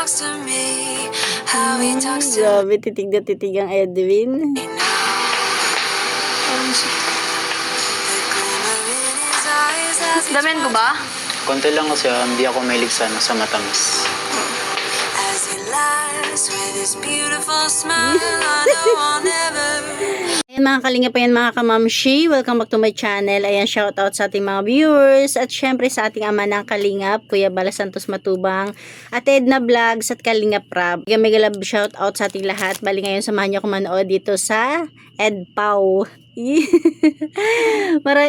talks to me, how he talks to Grabe, titig na titig ang Edwin. me now. Damihan ko ba? Konti lang kasi hindi ako mahilig sa matamis. As he lies with his beautiful smile, I know I'll never. Ayan mga kalinga pa yan mga kamamshi, welcome back to my channel. Ayan, shoutout sa ating mga viewers at syempre sa ating ama ng Kalingap, Kuya Bala Santos Matubang at Edna Vlogs at Kalingap Rab. Mega love shoutout sa ating lahat. Bali ngayon samahan niyo ako manood dito sa Edpau.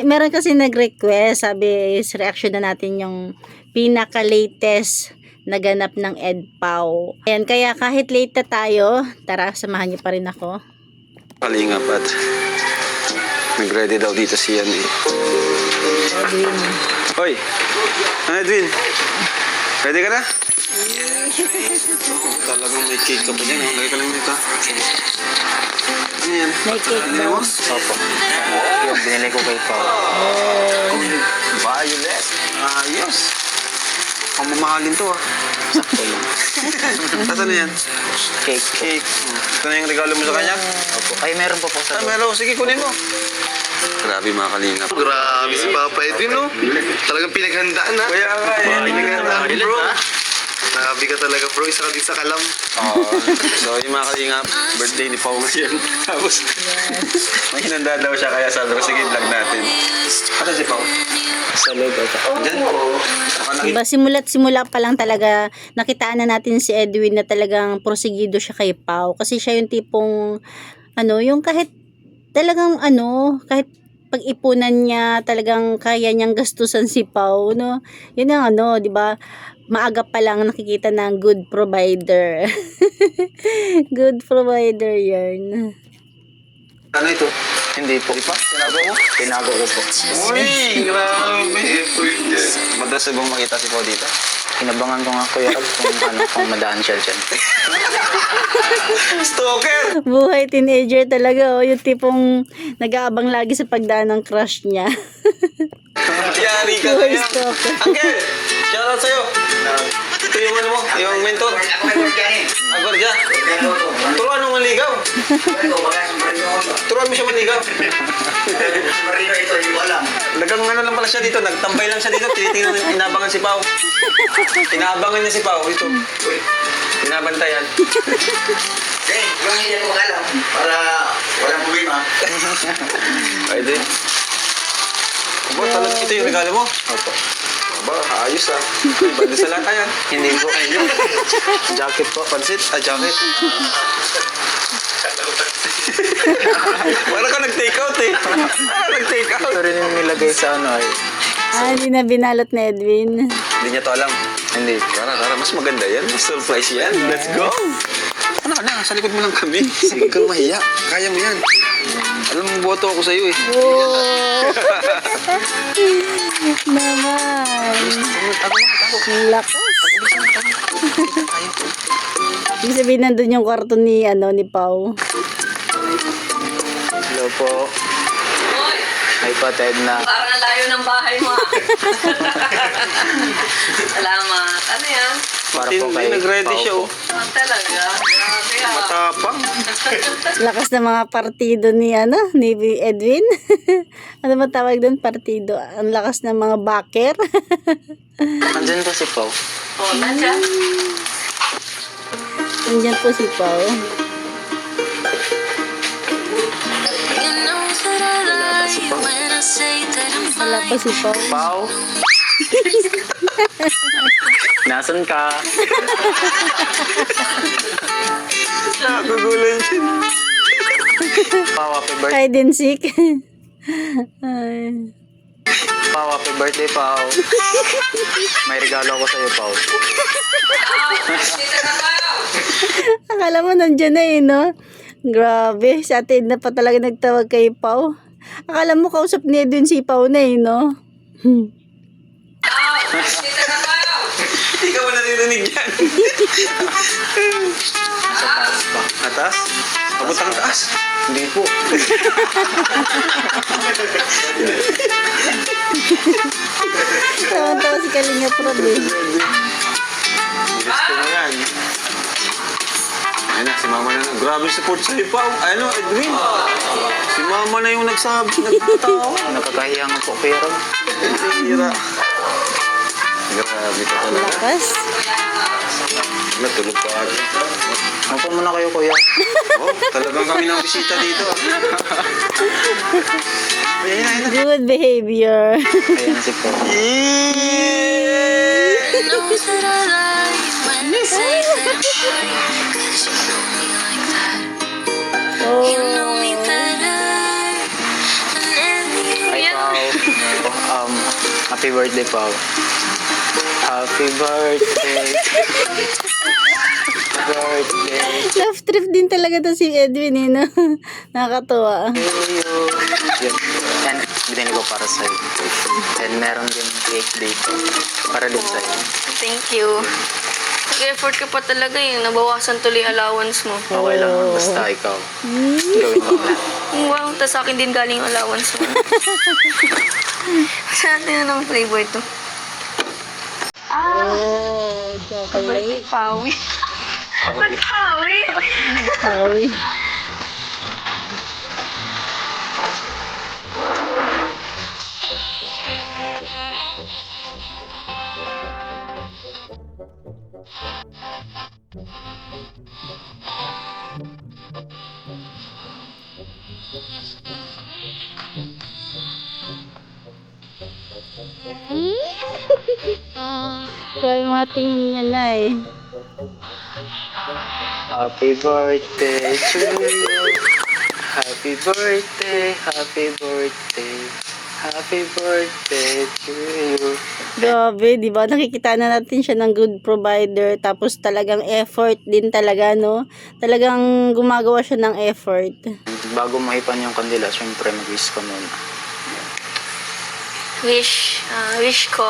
Meron kasi nag-request, sabi reaction na natin yung pinaka-latest naganap ng Edpau. Ayan, kaya kahit late na tayo, tara samahan niyo pa rin ako. Kalingap at nag-ready daw dito si Yan eh. Edwin. Hoy! Ano Edwin? Ready ka na? Talagang may cake ka pa dyan. Lagay ka lang dito. Ano yan? May cake Binili daw. mo? Opo. Yung binili ko kay Pao. Violet. Ayos. Ang mamahalin to ah. Sakto lang. At ano yan? Cake. Cake. Ito na yung regalo mo sa kanya? Opo. Ay, meron pa po sa Ah, meron. Sige, kunin mo. Grabe mga kalingap. Grabe si Papa Edwin, no? Talagang pinaghandaan, ha? Kaya nga eh. Pinaghandaan, bro. ha? Grabe ka talaga, bro. Isa ka din sa kalam. So yung mga kalingap, birthday ni Pao ngayon. Tapos, may hinanda daw siya kaya sabi ko, sige, vlog natin. Ano si Pao? Sa loob. Diyan. Diba, simula pa lang talaga nakitaan na natin si Edwin na talagang prosigido siya kay Pau. Kasi siya yung tipong, yung kahit talagang kahit pag-ipunan niya, talagang kaya niyang gastusan si Pau, no? Yun ang di ba? Maaga pa lang nakikita ng good provider. Good provider yan. Ano ito? Hindi po. Tinago mo? Tinago ko po. Uy, grabe. Madalas na bang makita si Pao dito? Inabangan ko nga Kuya Rab kung madaan siya dyan. Stalker! Buhay teenager talaga, yung tipong nag-aabang lagi sa pagdaan ng crush niya. Yari ka na Buhay yan. stalker. Uncle, shoutout sa'yo. Ito yung ano mo, yung mentor. Agor dyan. Turuan mo manligaw. Turuan mo siya manligaw. Nagang lang pala siya dito, nagtambay lang siya dito, tinitingnan, inabangan si Pao. Inaabangan niya si Pao, ito. Binabantayan. Okay, yung hindi ko alam para walang problema. Ay, din. Aba, talagang ito yung regalo mo? Opo. Aba, ayos ah. Banda sa lata yan. Hindi po. Jacket po. Pansit? Ah, jacket. Parang ka nag-take out eh. Parang nag-take out. Ito rin yung nilagay sa ay. Hindi na binalot na Edwin. Hindi niya to alam. Hindi. Tara, mas maganda yan. Mas surprise yan. Let's go. Ano ka na? Sa likod mo lang kami. Sige kang mahiya. Kaya mo yan. Alam mo, boto ako sa'yo eh. Oh! Naman. Lakas. Ibig sabihin nandun yung kwarto ni Pau. Hello po. Ay pated na. Parang ang layo ng bahay mo. Salamat. Ano yan? Para po kay Nag-ready Pao siya po. oh. Talaga? Grabe ha. Matapang. Lakas ng mga partido ni Edwin. Ano ba tawag doon? Partido. Ang lakas ng mga backer. Andyan po si Pao. Oh, nandiyan. Nandiyan po si Pau. You know that I lie when I say that I'm Wala pa fine. si Pau. Pao? Nasaan ka? Nagugulan siya. Pao, happy birthday. Hide and seek. Ay. Pao, happy birthday, Pao. May regalo ako sa'yo, Pao. Akala mo nandiyan na no? Grabe, si Ate Edna pa talaga nagtawag kay Pau. Akala mo kausap ni Edwin si Pau na no? Hindi ka mo naririnig yan. Sa taas pa. Atas? Abot ang taas. Hindi po. Tawa-tawa si Kalingap Rab eh. Gusto mo yan. Mama na, grabe support sa'yo pa. Ano, Edwin? Si Mama na yung nagsabi, nagtatawa. Nakakahiya nga po, Kuya Rob. Hira. Grabe ka talaga. Lakas. Natulog pa agad. Ano muna kayo, Kuya? Oh, talagang kami ng bisita dito. Ayan na, ayan na. Good behavior. Ayan na si Po. knows that I like when I say that I'm sorry. 'Cause you know me like that. You know me better than any. Pao. Happy birthday, Pao. Happy birthday. Happy birthday Love trip din talaga to si Edwin, eh, no? Nakakatuwa. to you. Yan, binili ko para sa'yo. And meron din cake dito. Para din sa'yo. Thank you. Nag-effort ka pa talaga eh. Nabawasan tuloy allowance mo. Okay lang, basta ikaw. Gawin mo. Wow, tas sa akin din galing yung allowance mo. Saan na ng flavor to? Oh, chocolate. Pawi. Pawi. Sorry. Kaya mating niya na eh. Happy birthday to you. Happy birthday, happy birthday. Happy birthday to you. Grabe, di ba? Nakikita na natin siya ng good provider. Tapos talagang effort din talaga, no? Talagang gumagawa siya ng effort. Bago mahipan yung kandila, syempre mag-wish ka muna. Wish ko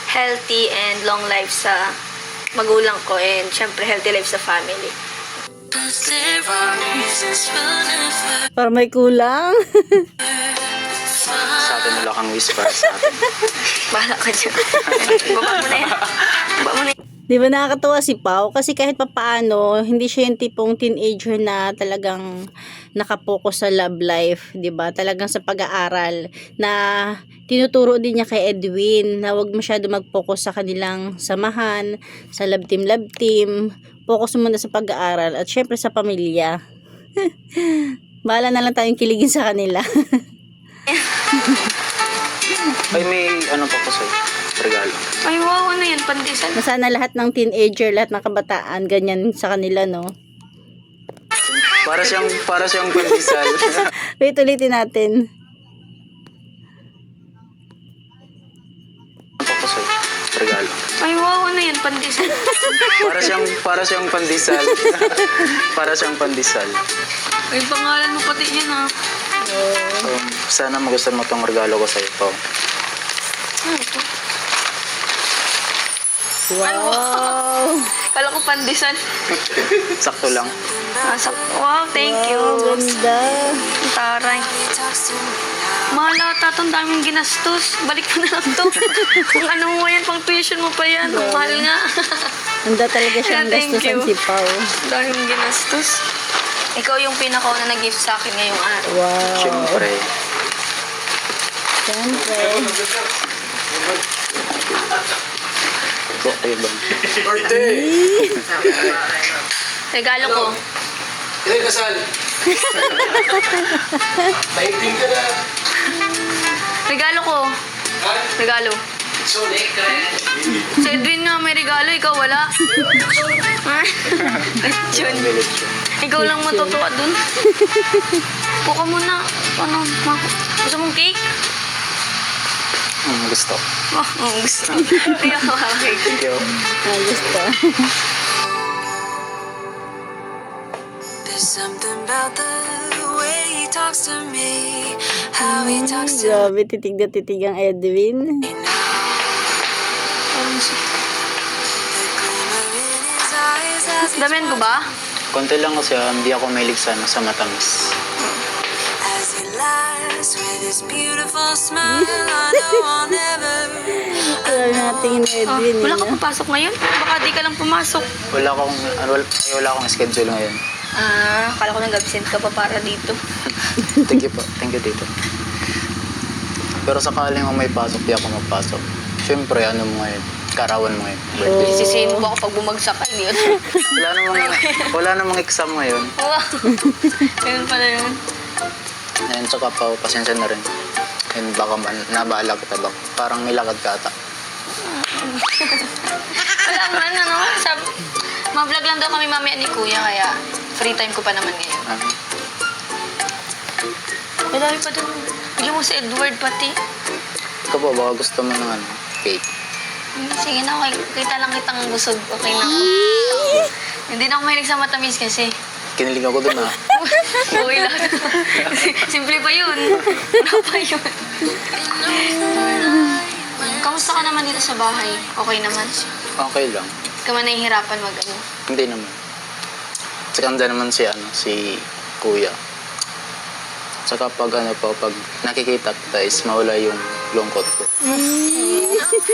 healthy and long life sa magulang ko and syempre healthy life sa family. But there are reasons we'll never Para may kulang. Sa atin wala kang wish para sa atin. Bahala ka dyan. Baba mo na yan. Baba mo na yan. Di ba nakakatuwa si Pao? Kasi kahit papaano, hindi siya yung tipong teenager na talagang nakapokus sa love life. Di ba? Talagang sa pag-aaral na tinuturo din niya kay Edwin na huwag masyado mag-focus sa kanilang samahan, sa love team. Focus muna sa pag-aaral at syempre sa pamilya. Bahala na lang tayong kiligin sa kanila. Ay, may ano pa ko sa'yo. Regalo. Ay, wow, ano yan? Pandisan. Na sana lahat ng teenager, lahat ng kabataan, ganyan sa kanila, no? Para siyang pandesal. Wait, ulitin natin. Ano pa ko sa'yo. Regalo. Ay, wow, ano yan? Pandisan. Para siyang pandesal. Para siyang pandesal. Ay, pangalan mo pati yan ah. Sana magustuhan mo tong regalo ko sa'yo, Pao. Ano ito? Wow! Kala ko pandisan. Sakto lang. Wow, thank you. Wow, ganda. Taray. Mahal ata itong daming ginastos. Balik mo na lang to. Kung ano mo yan, pang tuition mo pa yan. Ang mahal nga. Handa talaga siyang Yeah, thank gastusan you. si Pao. Daming ginastos. Ikaw yung pinakauna nag-gift sa akin ngayong araw. Wow. Siyempre. Siyempre. Ito, kayo ba? Regalo ko. Ilan kasal? Painting ka na. Regalo ko. Regalo. Si Edwin nga may regalo, ikaw wala. Jun. Ikaw lang matutuwa dun. Puka muna. Ano? Gusto mong cake? Gusto. Oh, gusto. Kaya ako cake. Thank you. Gusto. There's something about the way he talks to me, how he talks to Grabe, titig na titig ang Edwin. me now. The glimmer in his eyes as he Damihan ko ba? Konti lang kasi hindi ako mahilig sa matamis. laughs with his beautiful smile. I know I'll never. Wala natin yung Edwin. Wala eh, ka no? papasok ngayon? Baka di ka lang pumasok. Wala akong schedule ngayon. Akala ko nag-absent ka pa para dito. Thank you po. Thank you, Tito. Pero sakaling may pasok, di ako magpasok. Siyempre, ano mo ngayon? Karawan mo ngayon. Birthday. Sisihin mo ba ako pag bumagsak ka, hindi yun? Wala namang exam ngayon. Wow. Ganun pala yun. Ayun, tsaka pa, pasensya na rin. And baka nabala kita ba? Parang nilakad ka ata. Wala man, ano? Ma-vlog lang daw kami mamaya ni Kuya, kaya free time ko pa naman ngayon. Madami pa dun. Bigyan mo si Edward pati. Ikaw po, baka gusto mo ng cake. Sige na, okay. Kita lang kitang busog. Okay na ako. Hindi na ako mahilig sa matamis kasi. Kinilig ako dun Okay lang. Simple pa yun. Ano pa yun? Kamusta ka naman dito sa bahay? Okay naman? Okay lang. Ka man nahihirapan mag-ano? Hindi naman. Tsaka andyan naman si Kuya. Tsaka pag pag nakikita kita is mawala yung lungkot ko.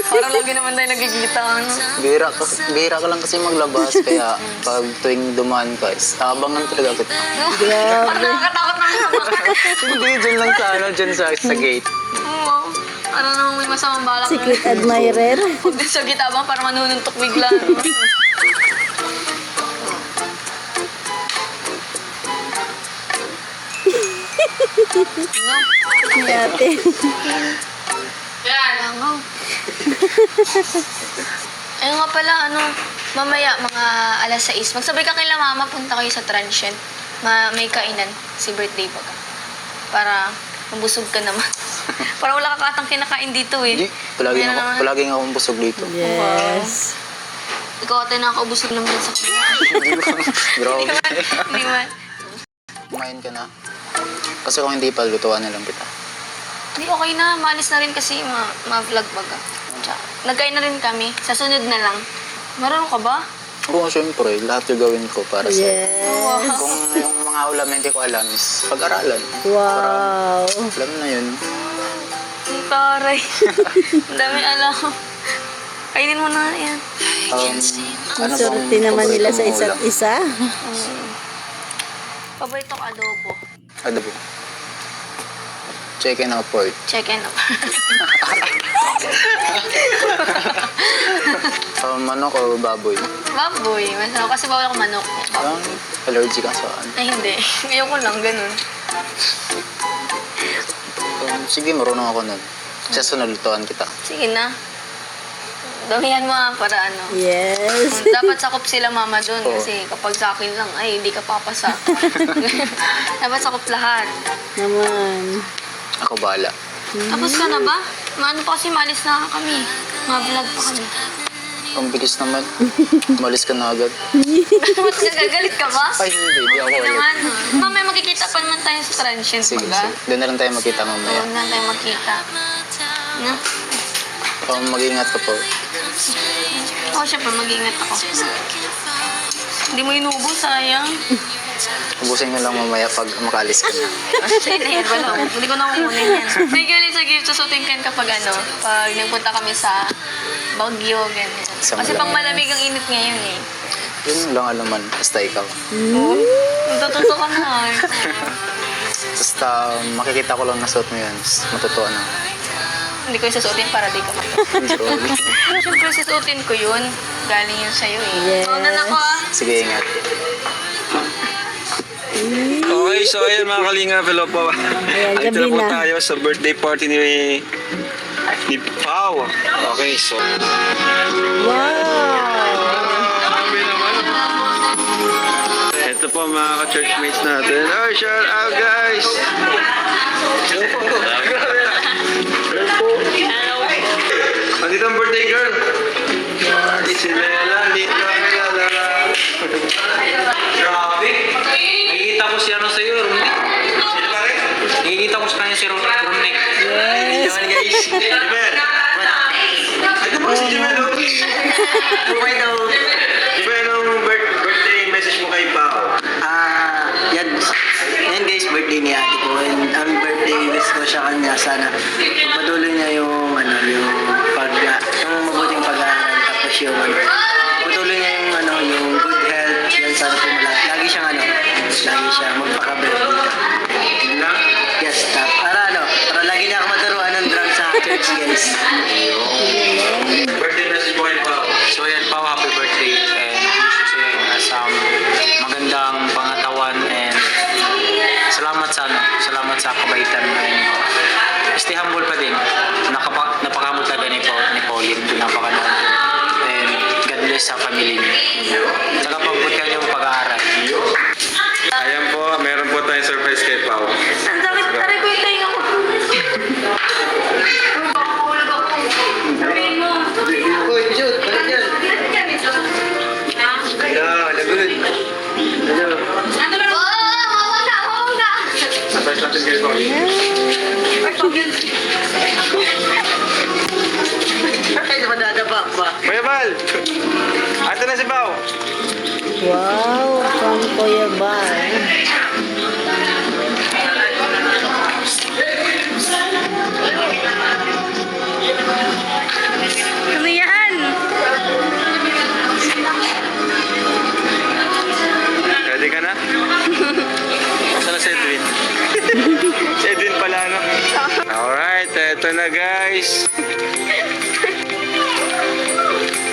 Parang lagi naman tayo nagkikita, ano? Bihira ka lang kasi maglabas, kaya pag tuwing dumaan ka is abangan talaga kita. Parang nakakatakot naman sa bahay. Hindi, dyan lang dyan sa gate. Oo. Ano namang may masamang balak. Secret admirer. Huwag din sa gitabang para manununtok bigla, no? Ni ate. Langaw. Ayun nga pala, mamaya, mga alas 6, magsabay ka kay mama, punta kayo sa transient. May kainan, si birthday pa ka. Para mabusog ka naman. Para wala ka katang kinakain dito eh. Hindi, palaging akong busog dito. Yes. Ikaw ate nakakaubusog lang din sa kanya. Grabe. Hindi man. Kumain ka na. Kasi kung hindi pa, lutuan na lang kita. Hindi, okay na. Maalis na rin kasi ma-vlog baga. Nagkain na rin kami. Sa sunod na lang. Marunong ka ba? Oo, syempre, lahat yung gawin ko para sa Yes. Kung yung mga ulam na hindi ko alam is pag-aralan. Wow. Alam na yun. Ang taray. Ang dami alam. Kainin mo na yan. Maswerte naman nila sa isa't isa. Paborito ko adobo. Ano po? Chicken or pork? Chicken. Manok or baboy? Baboy. Masarap kasi bawal ako manok. Allergy ka sa ano? Ay, hindi. Ayoko lang, ganun. Sige, marunong ako nun. Sa sunod, lutuan kita. Sige na. Damihan mo para ano. Yes. Dapat sakop sila mama doon Oo. kasi kapag sa akin lang, ay, hindi ka papasa. Dapat sakop lahat. Naman. Ako bahala. Tapos ka na ba? Maano pa kasi malis na kami. Ma-vlog pa kami. Ang bilis naman. Umalis ka na agad. Ba't nagagalit ka ba? Ay, hindi ako Hindi ulit. naman. Mamaya magkikita pa naman tayo sa transient. Sige, baga. sige. Doon na lang tayo magkita mamaya. Doon na tayo magkita. Na? Mag-ingat ka po. Oo, syempre, mag-ingat ako. Hindi mo inubo, sayang. Ubusin nyo lang mamaya pag makalis ka na. Sige na yan, wala. Hindi ko na kukunin yan. May galing sa gift, susutin ka kapag pag nagpunta kami sa Baguio, ganyan. Sa Kasi pang malamig. malamig ang init ngayon eh. Yun lang alaman. Basta ikaw. Oo. Natuto ka na. Basta makikita ko lang na suot mo yun. Matutuwa na. Hindi ko yung susutin para di ka matuto. Siyempre, susutin ko yun. Galing yun sa'yo eh. Yes. Paunan ako ah. Sige, ingat. Okay, so ayun mga kalinga, hello po. Ayan, Ito gabi na po na. tayo sa birthday party ni Pao. Okay, so... Wow. Grabe naman. Ito po mga ka-churchmates natin. Oh, shout out guys! Andito ang birthday girl. Si Lela, dito kami lalala. Grabe. Nakikita ko si ano sa'yo, Rumnik. Sino ba rin? Nakikita ko sa kanya si Rumnik. Yes. Yaman guys. Jimel. Ito po si Jimel. Jimel, anong birthday message mo kay Pao? Yan guys, birthday ni ate ko. And ang birthday wish ko sa kanya, sana patuloy niya yung mabuting pag-aaral, tapos yung patuloy niya yung good health. Yan, sana po lagi siyang lagi siya magpaka-birthday ka. Yun lang. Yes, para lagi niya ako maturuan ng drum sa church, guys. Birthday message mo kay Pao. So yan Pao, happy birthday and wish you sa magandang pangatawan and salamat sa kabaitan mo and stay humble pa din. Napakamot talaga ni Pauline, napakanood and God bless sa family niyo. Saka pagbutihan yung pag-aaral. Ayan po, meron po tayong surprise kay Pao. Ang sakit, taray ko yung tainga ko. Mahulog ako. Sabihin mo. Uy, Jude, balik yan. Yeah, lagot. Hello. Huwag na. Surprise natin kay Pao. Ay, madadaba ba? Kuya Bal! Ato na si Pao. Wow, from Kuya Bal. Ano yan? Ready ka na? Saan si Edwin? Si Edwin pala, no? Alright, eto na guys.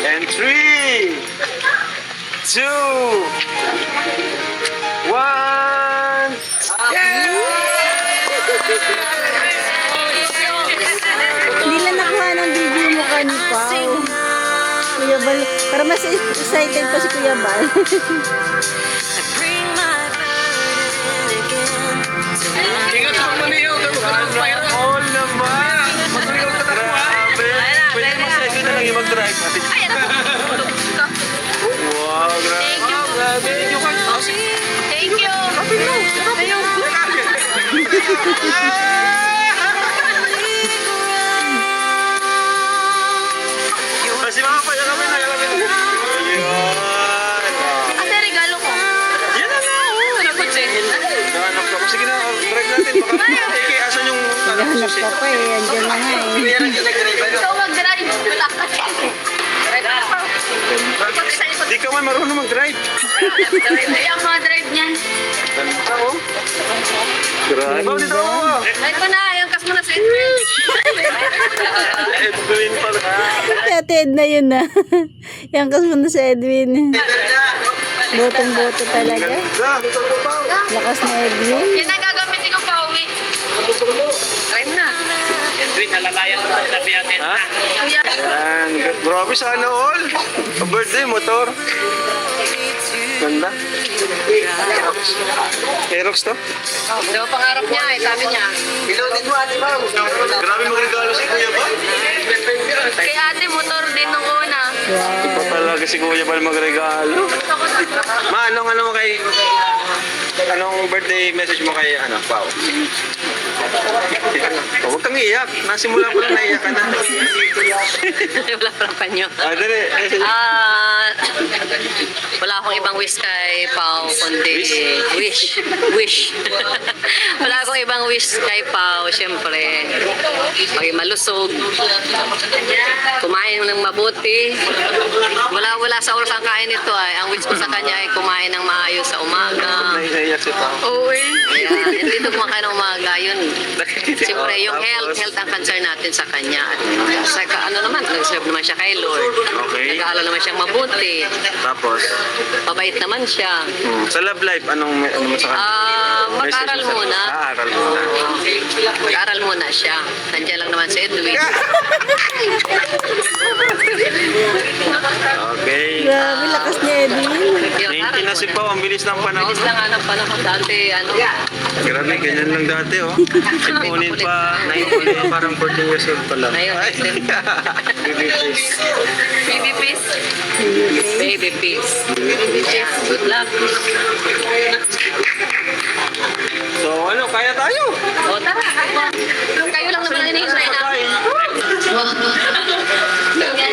And 3, 2, 1. Hindi lang nakuha ng video mo ka ni Pao. Kuya Bal, para mas excited pa si Kuya Bal. Bring my burden again. All naman! Grabe! Pwede mo sa Edwin na lang yung mag-drive. Wow, grabe! Grabe! Thank you. Kasi mga pala kami, nagalapin. Ayun! Ate, regalo ko. Yan na nga! Nahanap ka. Sige na, drive natin. Baka asan yung Hanap ka pa eh, andyan na nga eh. Ikaw mag-drive. Wala ka. Di ka man marunong mag-drive. Ay, ang mga drive niyan. Grabe. Ikaw, dito ako. Ito na, yung kas mo na sa Edwin. Edwin pala. Ate Edna yun na. Yang mo na si Edwin. Botong-boto talaga. Lakas na Edwin. Yan ang gagamitin ko pa uwi. Drive na. Ha? Yan. Grabe, sana all. Birthday, motor. Ganda. Aerox to? Di ba pangarap niya eh, sabi niya. Pilotin mo, ate Pao. Grabe magregalo si Kuya ba? Kay ate, motor din nung una. Ito pa talaga si Kuya ba magregalo? Ma, anong mo kay... Anong birthday message mo kay Pao? Oh, huwag kang iiyak. Nasimula ko lang naiyak ka na. Wala parang panyo. Dali. Wala akong ibang wish kay Pao, kundi wish. Wala akong ibang wish kay Pao, syempre. Maging malusog. Kumain ng mabuti. Wala sa oras ang kain nito ay. Ang wish ko sa kanya ay kumain ng maayos sa umaga. Naiiyak si Pao. Oo eh. Hindi ito kumakain ng umaga. Yun. Siyempre, yung health ang concern natin sa kanya. At saka nag-serve naman siya kay Lord. Okay. Nag-aaral naman siyang mabuti. Tapos, Mabait naman siya. sa love life, anong mo sa kanya? Mag-aral Message mo sa- muna. Aral muna. Mag-aral muna siya. Nandiyan lang naman si Edwin. Okay. Grabe, lakas ni Edwin. Thank you na si Pao. Ang bilis ng panahon. Bilis lang hanap pa ng dati. Grabe, ganyan lang dati, oh. Ipunin pa, naipunin pa, parang 14 years old pa lang. Ngayon, Ay, baby face. Baby peace. Baby peace. Good luck. So, kaya tayo. O, tara. Kayo lang naman ang hinihintay namin.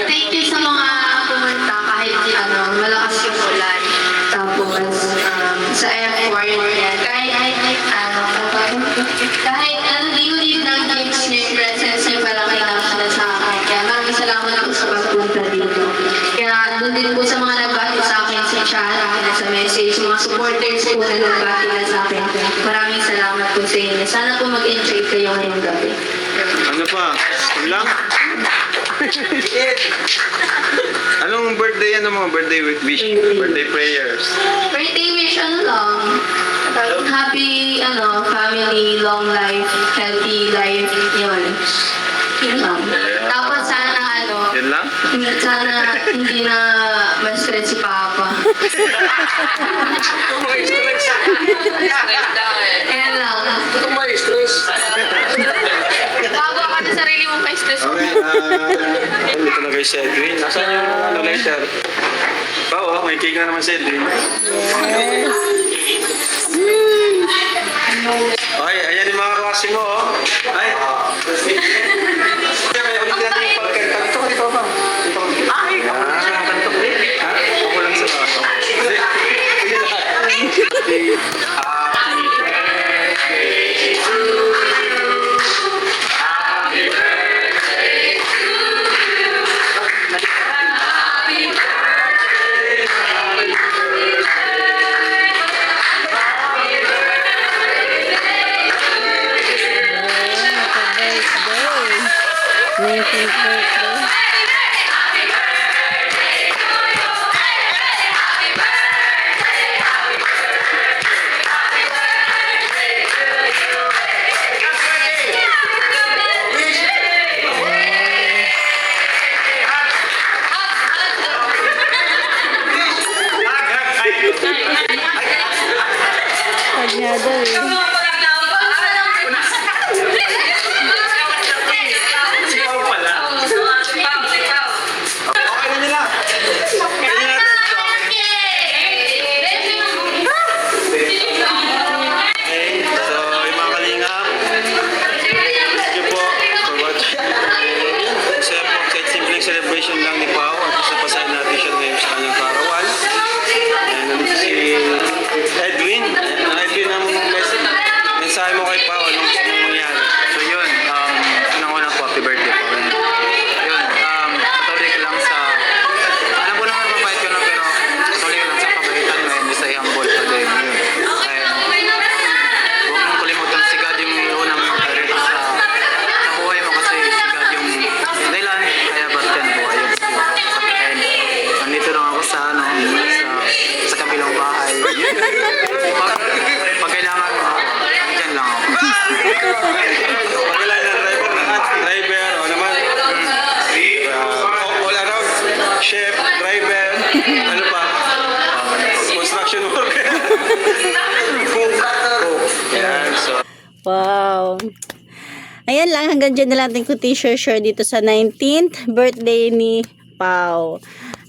Thank you sa mga pumunta kahit malakas yung ulan. Tapos sa airport yan. Kahit liw-liw ng gifts niyo, yung presence niyo pala kailangan sa akin. Kaya maraming salamat po sa pagpunta dito. Kaya doon din po sa mga nagbahit sa akin, chat, sa message, mga supporters po na nagbati na sa akin. Maraming salamat po sa inyo. Sana po mag-enjoy kayo ngayong gabi. Ano pa? Lang? Anong birthday, mga birthday wish? Birthday prayers? Birthday wish, happy, family, long life, healthy life, yun. Yun lang. Tapos sana, Yan lang? sana hindi na ma-stress si Papa. Yan lang. Bago ka sa sarili mong ka-stress. Okay, dito na kay si Edwin. Nasaan yung letter? Oo, may cake na naman si Edwin. Okay, ayan yung mga klase mo, oh. Ay. Kaya ulit natin yung pagkanta. Dito ba? Ay, ako lang sa mga kanto. Ha? Ako lang sa mga kanto. Pag nga daw eh. Okay na nila. Kaya natin. Okay, so yung mga kalingap, thank you po for watching. Masaya po, kahit simpleng celebration lang ni Pao at isapasahin natin siya ngayon sa kanyang karawan. And nandito si Edwin. Edwin, ang mensahe mo kay Pao, anong gusto mong mangyari? So yun, unang-una po, happy birthday po. Yun, patuloy ka lang sa, alam ko naman mabait ko na, pero patuloy ka lang sa pabaitan mo, hindi sa humble pa din. Yun. Huwag mong kalimutan si God yung unang priority sa buhay mo kasi si God yung dahilan kaya ba't yan buhay yun. And nandito lang ako sa sa kabilang bahay. Pag kailangan mo, dyan lang ako. Pag kailangan driver, o naman, all around, chef, driver, ano pa, construction worker. Yan, so. Wow. Ayan lang, hanggang dyan na lang ating share dito sa 19th birthday ni Pao.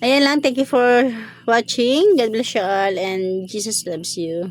Ayan lang, thank you for watching. God bless you all and Jesus loves you.